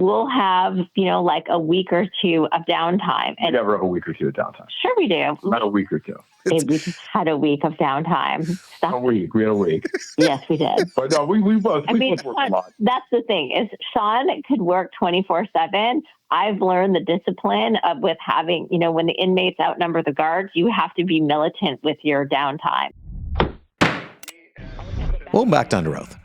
we'll have, like a week or two of downtime. We never have a week or two of downtime. Sure we do. Not a week or two. We just had a week of downtime. A week. We had a week. Yes, we did. But no, we both work a lot. That's the thing is Sean could work 24/7. I've learned the discipline of with having, when the inmates outnumber the guards, you have to be militant with your downtime. Welcome back to Under Oath.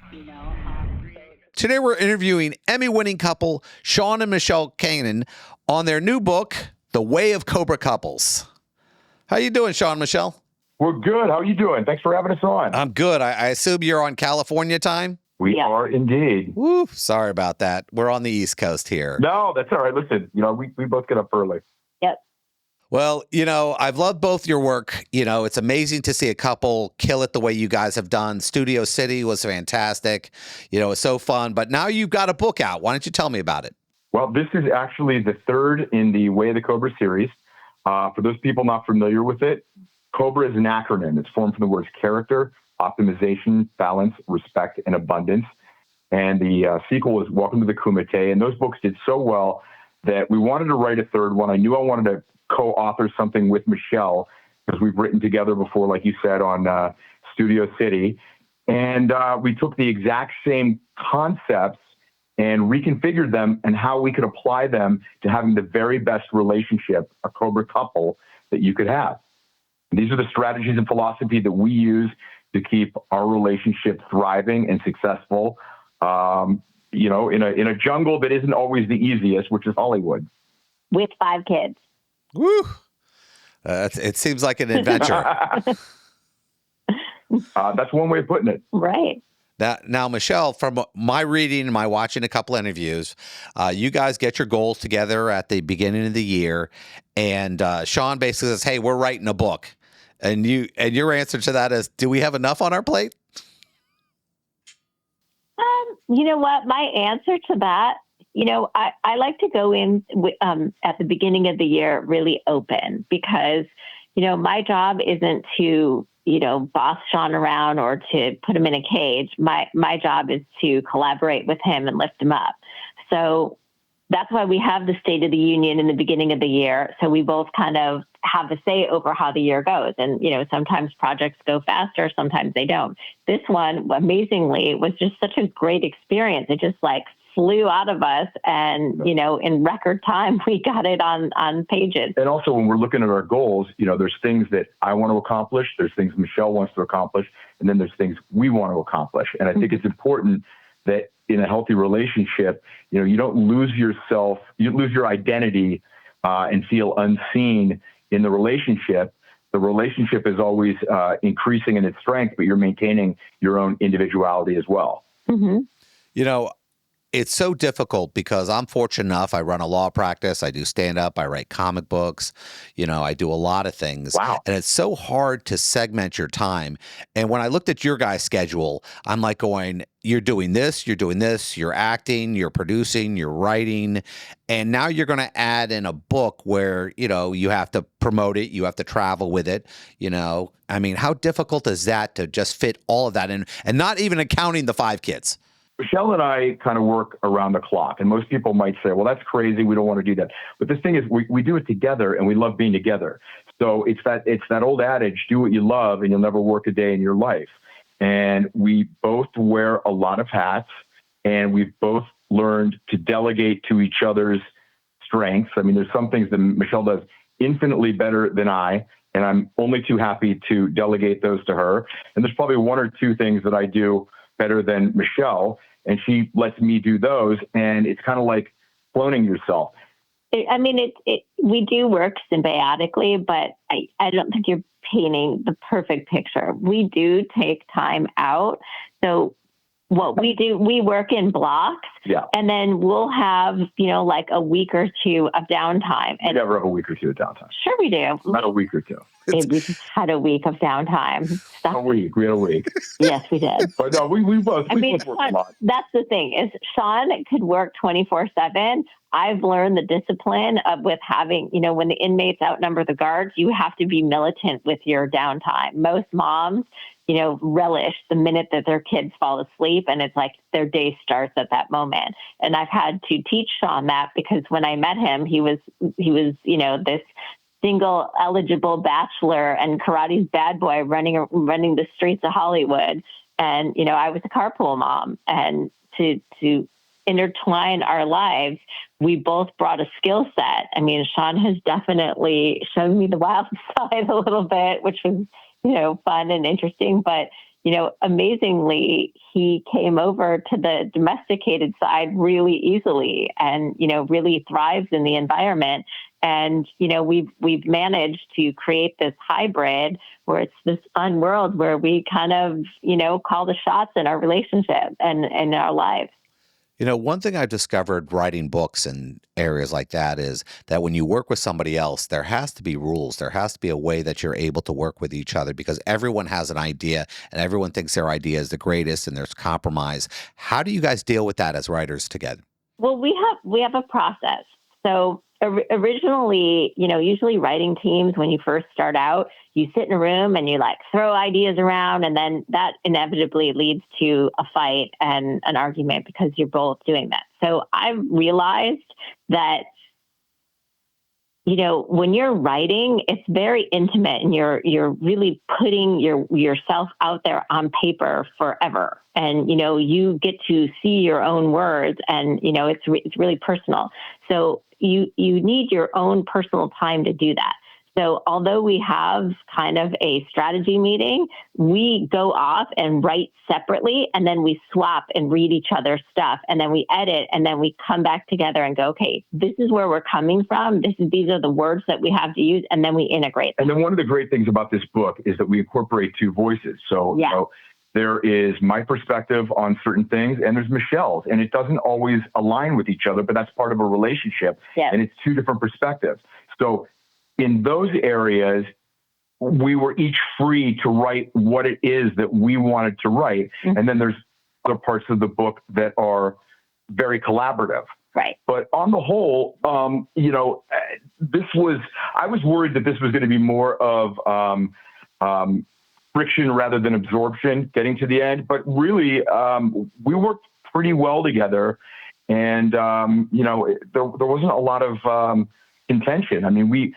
Today we're interviewing Emmy-winning couple Sean and Michele Kanan on their new book, The Way of Cobra Couples. How you doing, Sean and Michele? We're good. How are you doing? Thanks for having us on. I'm good. I assume you're on California time? We are indeed. Woo, sorry about that. We're on the East Coast here. No, that's all right. Listen, we both get up early. Yep. Well, I've loved both your work. It's amazing to see a couple kill it the way you guys have done. Studio City was fantastic. It's so fun. But now you've got a book out. Why don't you tell me about it? Well, this is actually the third in the Way of the Cobra series. For those people not familiar with it, Cobra is an acronym. It's formed from the words character, optimization, balance, respect, and abundance. And the sequel is Welcome to the Kumite. And those books did so well that we wanted to write a third one. I knew I wanted to co-author something with Michele because we've written together before, like you said, on Studio City. And we took the exact same concepts and reconfigured them and how we could apply them to having the very best relationship, a Cobra couple, that you could have. And these are the strategies and philosophy that we use to keep our relationship thriving and successful, in a jungle that isn't always the easiest, which is Hollywood. With 5 kids. Woo! It seems like an adventure. That's one way of putting it. Right. Now, Michele, from my reading and my watching a couple interviews, you guys get your goals together at the beginning of the year, and Sean basically says, "Hey, we're writing a book," and your answer to that is, "Do we have enough on our plate?" You know what? My answer to that, I like to go in at the beginning of the year really open because, my job isn't to boss Sean around or to put him in a cage. My job is to collaborate with him and lift him up. So that's why we have the State of the Union in the beginning of the year. So we both kind of have a say over how the year goes. And, sometimes projects go faster, sometimes they don't. This one, amazingly, was just such a great experience. It just flew out of us and, in record time, we got it on pages. And also when we're looking at our goals, there's things that I want to accomplish, there's things Michele wants to accomplish, and then there's things we want to accomplish. And I think it's important that in a healthy relationship, you don't lose yourself, you lose your identity and feel unseen in the relationship. The relationship is always increasing in its strength, but you're maintaining your own individuality as well. Mm-hmm. It's so difficult because I'm fortunate enough. I run a law practice. I do stand-up. I write comic books. I do a lot of things. Wow. And it's so hard to segment your time. And when I looked at your guys' schedule, I'm like going, you're doing this, you're acting, you're producing, you're writing. And now you're going to add in a book where, you have to promote it. You have to travel with it. How difficult is that to just fit all of that in and not even accounting the 5 kids? Michele and I kind of work around the clock, and most people might say, well, that's crazy. We don't want to do that. But the thing is, we do it together, and we love being together. So it's that old adage, do what you love, and you'll never work a day in your life. And we both wear a lot of hats, and we've both learned to delegate to each other's strengths. There's some things that Michele does infinitely better than I, and I'm only too happy to delegate those to her. And there's probably 1 or 2 things that I do better than Michele, and she lets me do those. And it's kind of like cloning yourself. We do work symbiotically, but I don't think you're painting the perfect picture. We do take time out. So what we do, we work in blocks, and then we'll have, like a week or two of downtime. We never have a week or two of downtime. Sure we do. Not a week or two. We just had a week of downtime. A week. We had a week. Yes, we did. But no, we both work a lot. That's the thing is Sean could work 24/7. I've learned the discipline of with having, when the inmates outnumber the guards, you have to be militant with your downtime. Most moms, relish the minute that their kids fall asleep, and it's like their day starts at that moment. And I've had to teach Sean that, because when I met him, he was this single eligible bachelor and karate's bad boy running the streets of Hollywood. And, I was a carpool mom, and to intertwine our lives, we both brought a skill set. I mean, Sean has definitely shown me the wild side a little bit, which was, fun and interesting. But, amazingly, he came over to the domesticated side really easily, and, really thrives in the environment. And, we've managed to create this hybrid where it's this fun world where we kind of, call the shots in our relationship and in our lives. One thing I've discovered writing books and areas like that is that when you work with somebody else, there has to be rules. There has to be a way that you're able to work with each other, because everyone has an idea and everyone thinks their idea is the greatest, and there's compromise. How do you guys deal with that as writers together? Well, we have a process. So originally, usually writing teams, when you first start out, you sit in a room and you throw ideas around, and then that inevitably leads to a fight and an argument because you're both doing that. So I've realized that, when you're writing, it's very intimate, and you're really putting yourself out there on paper forever. And, you get to see your own words, and, it's really personal. So you need your own personal time to do that. So although we have kind of a strategy meeting, we go off and write separately, and then we swap and read each other's stuff, and then we edit, and then we come back together and go, okay, this is where we're coming from. These are the words that we have to use, and then we integrate them. And then one of the great things about this book is that we incorporate two voices. So, there is my perspective on certain things, and there's Michelle's, and it doesn't always align with each other, but that's part of a relationship, and it's two different perspectives. So in those areas, we were each free to write what it is that we wanted to write. Mm-hmm. And then there's other parts of the book that are very collaborative. Right. But on the whole, I was worried that this was going to be more of friction rather than absorption getting to the end. But really, we worked pretty well together. And, there wasn't a lot of contention. I mean,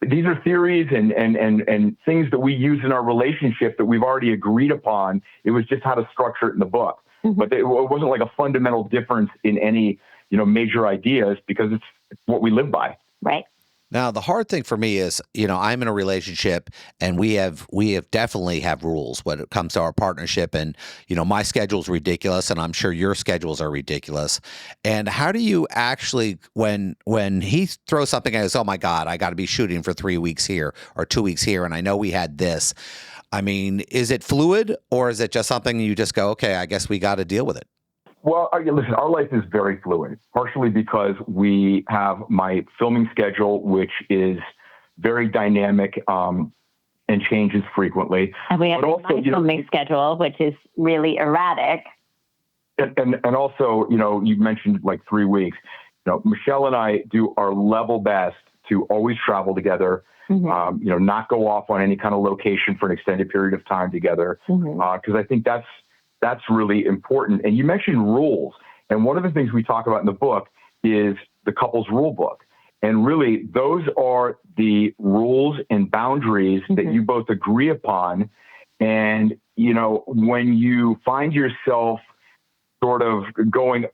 these are theories and things that we use in our relationship that we've already agreed upon. It was just how to structure it in the book. Mm-hmm. But it wasn't like a fundamental difference in any, major ideas, because it's what we live by. Right. Now, the hard thing for me is, I'm in a relationship, and we have definitely have rules when it comes to our partnership. And, my schedule's ridiculous, and I'm sure your schedules are ridiculous. And how do you actually, when he throws something and goes, oh my God, I got to be shooting for 3 weeks here or 2 weeks here, and I know we had this. I mean, is it fluid, or is it just something you just go, okay, I guess we got to deal with it? Well, listen, our life is very fluid, partially because we have my filming schedule, which is very dynamic and changes frequently. And we have my filming schedule, which is really erratic. And also, you mentioned 3 weeks. Michele and I do our level best to always travel together, mm-hmm. Not go off on any kind of location for an extended period of time together, because I think that's really important. And you mentioned rules. And one of the things we talk about in the book is the couple's rule book. And really, those are the rules and boundaries mm-hmm. that you both agree upon. And, when you find yourself sort of going,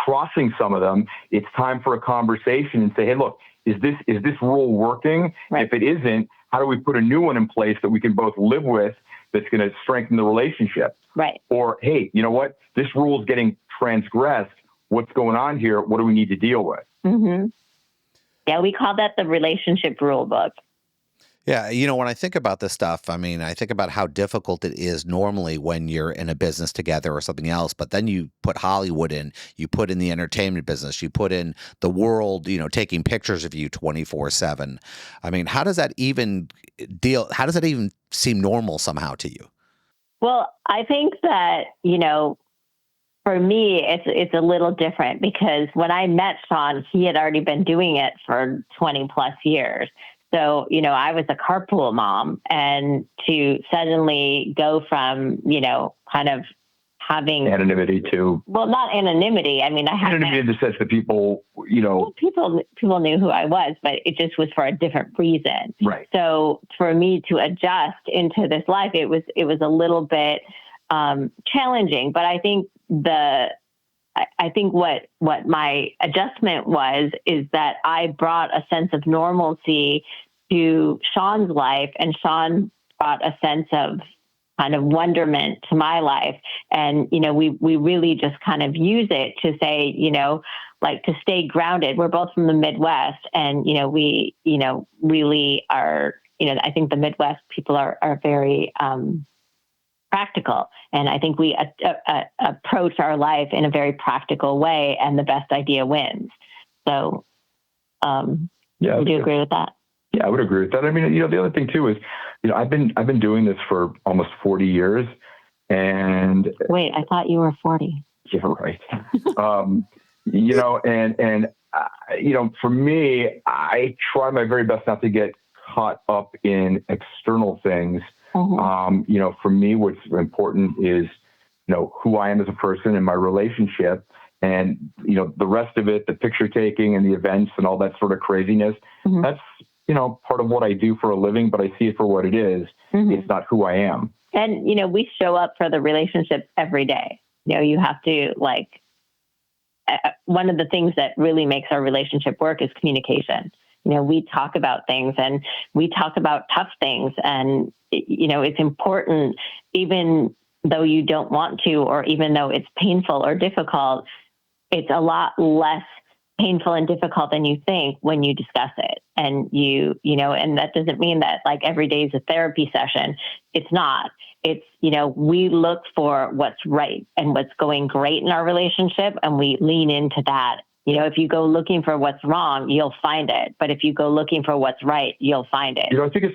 crossing some of them, it's time for a conversation and say, hey, look, is this rule working? Right. If it isn't, how do we put a new one in place that we can both live with that's going to strengthen the relationship? Right. Or, hey, you know what? This rule is getting transgressed. What's going on here? What do we need to deal with? Mm-hmm. Yeah, we call that the relationship rule book. Yeah, when I think about this stuff, I mean, I think about how difficult it is normally when you're in a business together or something else, but then you put Hollywood in, you put in the entertainment business, you put in the world, taking pictures of you 24/7. I mean, how does that even seem normal somehow to you? Well, I think that, for me, it's a little different, because when I met Sean, he had already been doing it for 20 plus years. So, I was a carpool mom, and to suddenly go from, kind of having anonymity to, well, not anonymity. I mean, I had anonymity in the sense that people, people knew who I was, but it just was for a different reason. Right. So for me to adjust into this life, it was a little bit challenging. But I think what my adjustment is that I brought a sense of normalcy to Sean's life, and Sean brought a sense of kind of wonderment to my life. And, we really just kind of use it to say, like, to stay grounded. We're both from the Midwest, and, we, really are, I think the Midwest people are very, practical. And I think we approach our life in a very practical way, and the best idea wins. So, would you agree with that? Yeah, I would agree with that. I mean, the other thing too is, I've been doing this for almost 40 years, and wait, I thought you were 40. Yeah, right. For me, I try my very best not to get caught up in external things. Mm-hmm. For me, what's important is, who I am as a person and my relationship, and, the rest of it, the picture taking and the events and all that sort of craziness. Mm-hmm. That's, part of what I do for a living, but I see it for what it is. Mm-hmm. It's not who I am. And, we show up for the relationship every day. You have to, one of the things that really makes our relationship work is communication. We talk about things, and we talk about tough things, and, it's important, even though you don't want to, or even though it's painful or difficult, it's a lot less painful and difficult than you think when you discuss it. And and that doesn't mean that every day is a therapy session. It's not. It's, we look for what's right and what's going great in our relationship, and we lean into that. If you go looking for what's wrong, you'll find it. But if you go looking for what's right, you'll find it. I think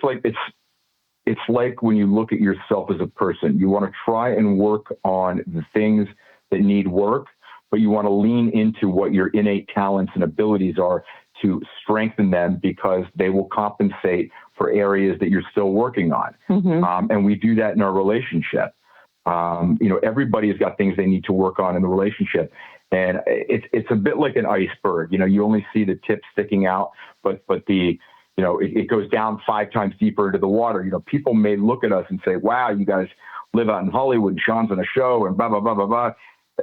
it's like when you look at yourself as a person, you want to try and work on the things that need work, but you want to lean into what your innate talents and abilities are to strengthen them, because they will compensate for areas that you're still working on. Mm-hmm. And we do that in our relationship. Everybody's got things they need to work on in the relationship. And it's a bit like an iceberg. You only see the tip sticking out, but it goes down 5 times deeper into the water. People may look at us and say, wow, you guys live out in Hollywood and Sean's on a show and blah, blah, blah, blah, blah.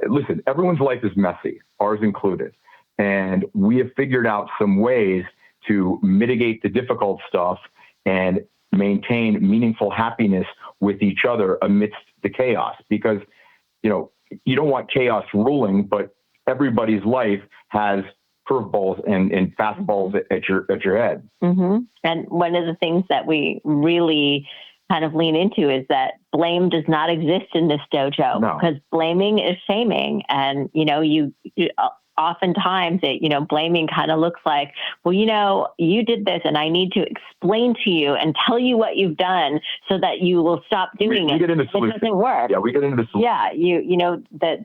Listen, everyone's life is messy, ours included. And we have figured out some ways to mitigate the difficult stuff and maintain meaningful happiness with each other amidst the chaos. Because, you don't want chaos ruling, but everybody's life has curveballs and fastballs at your head. Mm-hmm. And one of the things that we really kind of lean into is that blame does not exist in this dojo, because blaming is shaming. And, you oftentimes blaming kind of looks like, well, you did this, and I need to explain to you and tell you what you've done so that you will stop doing it. It doesn't work. Yeah, we get into the solution. Yeah,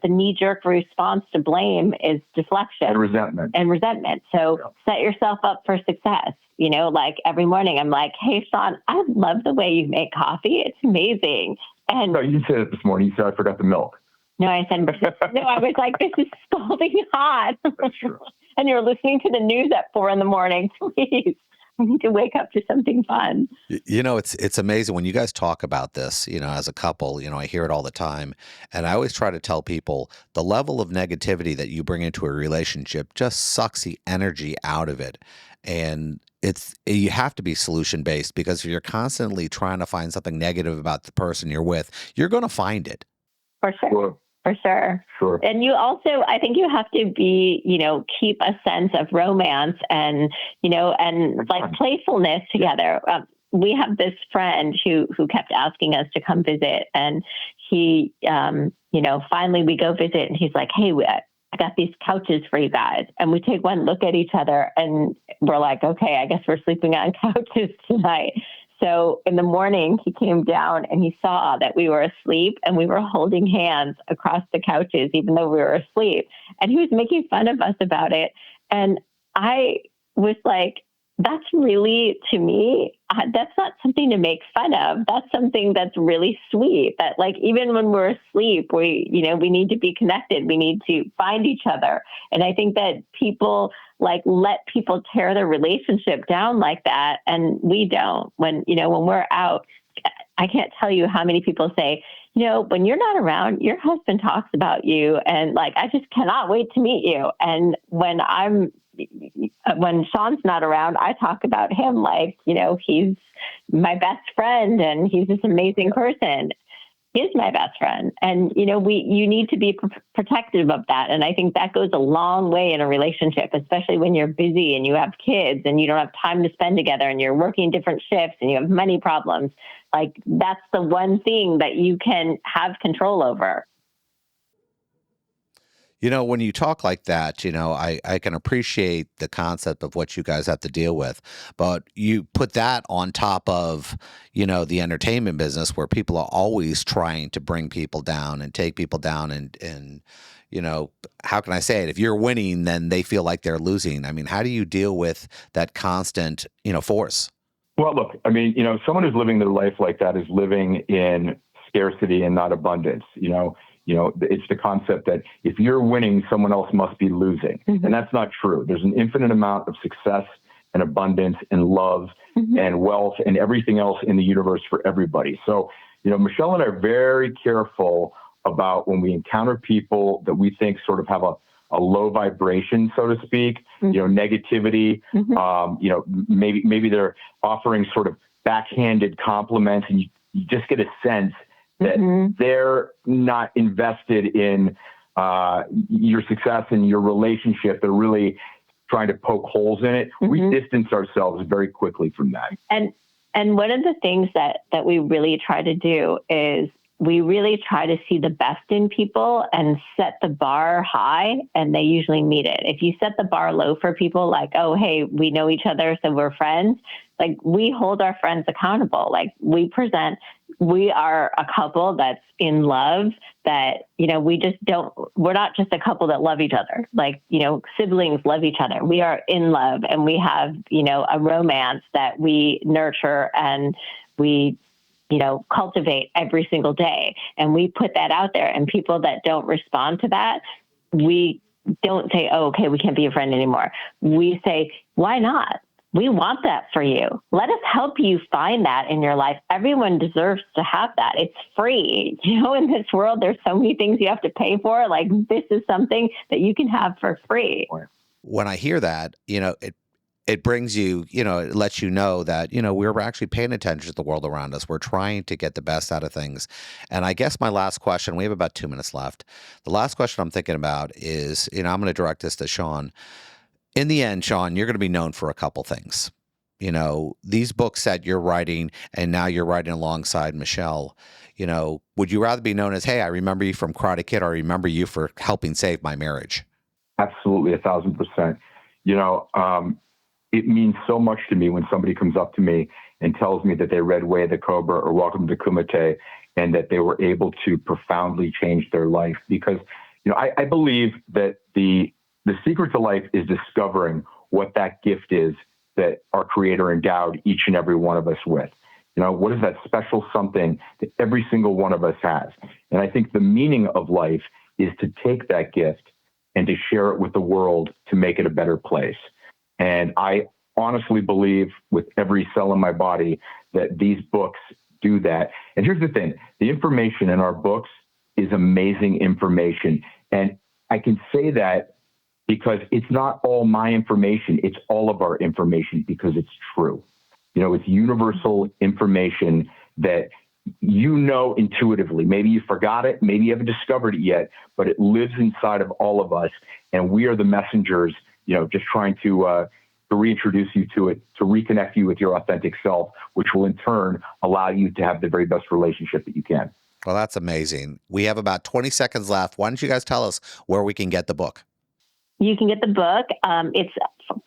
the knee-jerk response to blame is deflection. And resentment. So set yourself up for success. Every morning I'm like, hey, Sean, I love the way you make coffee. It's amazing. And no, you didn't say that this morning. You said I forgot the milk. No, I said, no, I was like, this is scalding hot. That's true. And you're listening to the news at 4 a.m. Please, I need to wake up to something fun. It's amazing when you guys talk about this, as a couple, I hear it all the time. And I always try to tell people the level of negativity that you bring into a relationship just sucks the energy out of it. And you have to be solution based, because if you're constantly trying to find something negative about the person you're with, you're going to find it. For sure. For sure. Sure. And you also, I think you have to be, keep a sense of romance and, and playfulness together. We have this friend who kept asking us to come visit, and he, finally we go visit, and he's like, hey, I got these couches for you guys. And we take one look at each other, and we're like, okay, I guess we're sleeping on couches tonight. So in the morning, he came down and he saw that we were asleep, and we were holding hands across the couches, even though we were asleep. And he was making fun of us about it. And I was like, that's really, to me, that's not something to make fun of. That's something that's really sweet. That, like, even when we're asleep, we need to be connected. We need to find each other. And I think that people let people tear their relationship down like that, and we don't. When we're out, I can't tell you how many people say, when you're not around, your husband talks about you, and I just cannot wait to meet you. And when Sean's not around, I talk about him he's my best friend and he's this amazing person. He's my best friend. And, you need to be protective of that. And I think that goes a long way in a relationship, especially when you're busy and you have kids and you don't have time to spend together and you're working different shifts and you have money problems. That's the one thing that you can have control over. When you talk like that, I can appreciate the concept of what you guys have to deal with, but you put that on top of, the entertainment business where people are always trying to bring people down and take people down and how can I say it? If you're winning, then they feel like they're losing. I mean, how do you deal with that constant, force? Well, look, I mean, someone who's living their life like that is living in scarcity and not abundance. It's the concept that if you're winning, someone else must be losing. Mm-hmm. And that's not true. There's an infinite amount of success and abundance and love mm-hmm. and wealth and everything else in the universe for everybody. So, Michele and I are very careful about when we encounter people that we think sort of have a low vibration, so to speak, mm-hmm. Negativity, mm-hmm. Maybe they're offering sort of backhanded compliments, and you just get a sense that mm-hmm. they're not invested in your success and your relationship. They're really trying to poke holes in it. Mm-hmm. We distance ourselves very quickly from that. And one of the things that we really try to do is we really try to see the best in people and set the bar high, and they usually meet it. If you set the bar low for people, like, oh, hey, we know each other, so we're friends, we hold our friends accountable. We are a couple that's in love, that, we're not just a couple that love each other. Siblings love each other. We are in love, and we have, a romance that we nurture and we cultivate every single day. And we put that out there, and people that don't respond to that, we don't say, oh, okay, we can't be a friend anymore. We say, why not? We want that for you. Let us help you find that in your life. Everyone deserves to have that. It's free. In this world, there's so many things you have to pay for. This is something that you can have for free. When I hear that, it brings you, it lets you know that, we're actually paying attention to the world around us. We're trying to get the best out of things. And I guess my last question, we have about 2 minutes left. The last question I'm thinking about is, I'm going to direct this to Sean. In the end, Sean, you're going to be known for a couple things. These books that you're writing, and now you're writing alongside Michele, would you rather be known as, hey, I remember you from Karate Kid, or I remember you for helping save my marriage? Absolutely, 1,000%. It means so much to me when somebody comes up to me and tells me that they read Way of the Cobra or Welcome to Kumite, and that they were able to profoundly change their life. Because, I believe that the secret to life is discovering what that gift is that our Creator endowed each and every one of us with. What is that special something that every single one of us has? And I think the meaning of life is to take that gift and to share it with the world to make it a better place. And I honestly believe with every cell in my body that these books do that. And here's the thing, the information in our books is amazing information. And I can say that because it's not all my information, it's all of our information, because it's true. It's universal information that intuitively. Maybe you forgot it, maybe you haven't discovered it yet, but it lives inside of all of us. And we are the messengers, just trying to reintroduce you to it, to reconnect you with your authentic self, which will in turn allow you to have the very best relationship that you can. Well, that's amazing. We have about 20 seconds left. Why don't you guys tell us where we can get the book? You can get the book. It's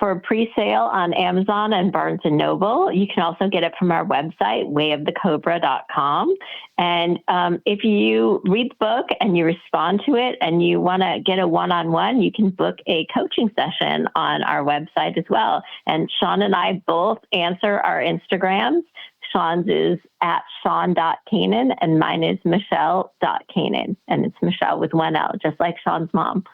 for pre-sale on Amazon and Barnes & Noble. You can also get it from our website, wayofthecobra.com. And if you read the book and you respond to it and you want to get a one-on-one, you can book a coaching session on our website as well. And Sean and I both answer our Instagrams. Sean's is at Sean.Kanan and mine is Michele.Kanan. And it's Michele with one L, just like Sean's mom.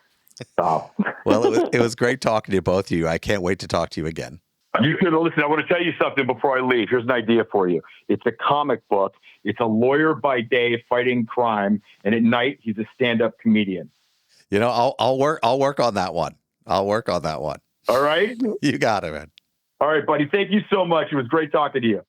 Stop. Well, it was great talking to both of you. I can't wait to talk to you again. You could listen. I want to tell you something before I leave. Here's an idea for you. It's a comic book. It's a lawyer by day fighting crime, and at night he's a stand-up comedian. You know, I'll work on that one. I'll work on that one. All right. You got it, man. All right, buddy. Thank you so much. It was great talking to you.